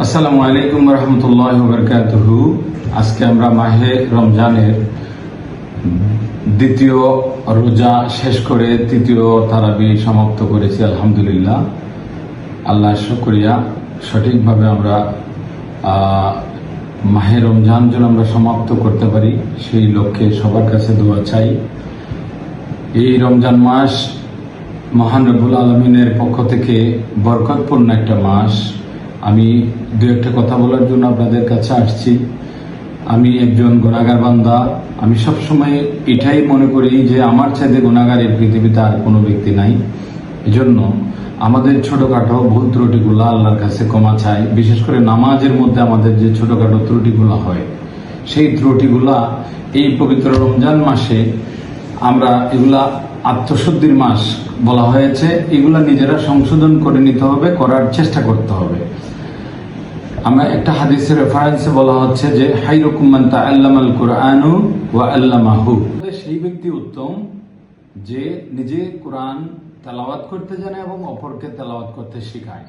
আসসালামু আলাইকুম রহমতুল্লাহ বরকাতুহু। আজকে আমরা মাহে রমজানের দ্বিতীয় রোজা শেষ করে তৃতীয় তারাবি সমাপ্ত করেছি। আলহামদুলিল্লাহ, আল্লাহ শুকরিয়া। সঠিকভাবে আমরা মাহে রমজান যেন আমরা সমাপ্ত করতে পারি, সেই লক্ষ্যে সবার কাছে দোয়া চাই। এই রমজান মাস মহান রব্বুল আলমিনের পক্ষ থেকে বরকতপূর্ণ একটা মাস। আমি দু একটা কথা বলার জন্য আপনাদের কাছে আসছি। আমি একজন গুনাহগার বান্দা। আমি সবসময় এটাই মনে করি যে আমার চাইতে গুনাহগার এই পৃথিবীতে আর কোনো ব্যক্তি নাই। এজন্য আমাদের ছোটখাটো ভুল ত্রুটিগুলো আল্লাহর কাছে ক্ষমা চাই। বিশেষ করে নামাজের মধ্যে আমাদের যে ছোটখাটো ত্রুটিগুলো হয়, সেই ত্রুটিগুলা এই পবিত্র রমজান মাসে আমরা এগুলা আত্মশুদ্ধির মাস বলা হয়েছে, এগুলা নিজেরা সংশোধন করে নিতে হবে, করার চেষ্টা করতে হবে। আমরা একটা হাদিসের রেফারেন্সে বলা হচ্ছে যে হাইরুকুম মান তাআল্লামাল কুরআনু ওয়া আল্লামাহু। সেই ব্যক্তি উত্তম যে নিজে কোরআন তেলাওয়াত করতে জানে এবং অপরকে তেলাওয়াত করতে শেখায়।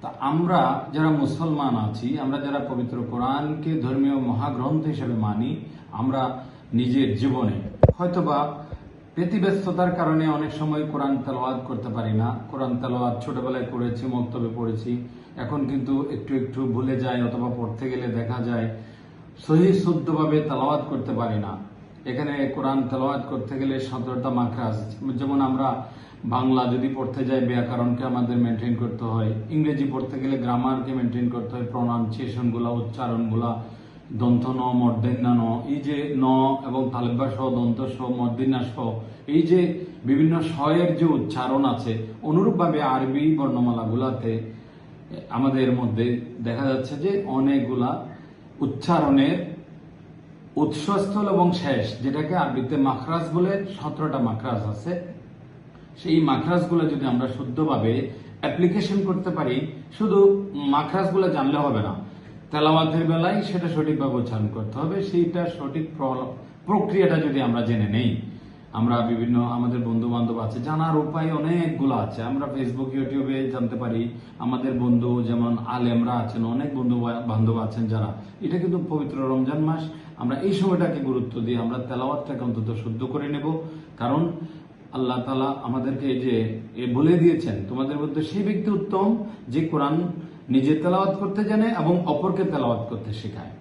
তা আমরা যারা মুসলমান আছি, আমরা যারা পবিত্র কোরআনকে ধর্মীয় মহাগ্রন্থ হিসেবে মানি, আমরা নিজের জীবনে হয়তোবা ব্যতিব্যস্ততার কারণে অনেক সময় কোরআন তেলাওয়াত করতে পারি না। কোরআন তেলাওয়াত ছোটবেলায় করেছি, মক্তবে পড়েছি, এখন কিন্তু একটু একটু ভুলে যায়, অথবা পড়তে গেলে দেখা যায় সহি শুদ্ধভাবে তেলাওয়াত করতে পারি না। এখানে কোরআন তেলাওয়াত করতে গেলে 17টা মাখরাজ, যেমন আমরা বাংলা যদি পড়তে যাই ব্যাকরণকে আমাদের মেনটেন করতে হয়, ইংরেজি পড়তে গেলে গ্রামারকে মেনটেন করতে হয়, প্রনাউন্সিয়েশনগুলা, উচ্চারণগুলা, দন্ত ন, মর্দিন্না ন, এই যে ন এবং তালেব্বা সহ, দন্ত সহ, মর্দিন্না সহ, এই যে বিভিন্ন স্বয়ের যে উচ্চারণ আছে, অনুরূপভাবে আরবি বর্ণমালাগুলাতে আমাদের মধ্যে দেখা যাচ্ছে যে অনেকগুলা উচ্চারণের উৎসস্থল এবং শেষ, যেটাকে আরবিতে মাখরাজ বলে, 17টা মাখরাজ আছে। সেই মাখরাজগুলো যদি আমরা শুদ্ধভাবে অ্যাপ্লিকেশন করতে পারি, শুধু মাখরাজগুলো জানলে হবে না, তেলাওয়াতের বেলায় সেটা সঠিকভাবে উচ্চারণ করতে হবে। সেইটা সঠিক প্রক্রিয়াটা যদি আমরা জেনে নেই, আমরা বিভিন্ন আমাদের বন্ধু বান্ধব আছে, জানার উপায় অনেকগুলো আছে। আমরা ফেসবুক, ইউটিউবে জানতে পারি। আমাদের বন্ধু যেমন আলেমরা আছেন, অনেক বন্ধু বান্ধব আছেন যারা, এটা কিন্তু পবিত্র রমজান মাস, আমরা এই সময়টাকে গুরুত্ব দিয়ে আমরা তেলাওয়াতটাকে অন্তত শুদ্ধ করে নেব। কারণ আল্লাহ তাআলা আমাদেরকে এই যে বলে দিয়েছেন, তোমাদের মধ্যে সেই ব্যক্তি উত্তম যে কোরআন নিজে তেলাওয়াত করতে জানে এবং অপরকে তেলাওয়াত করতে শেখায়।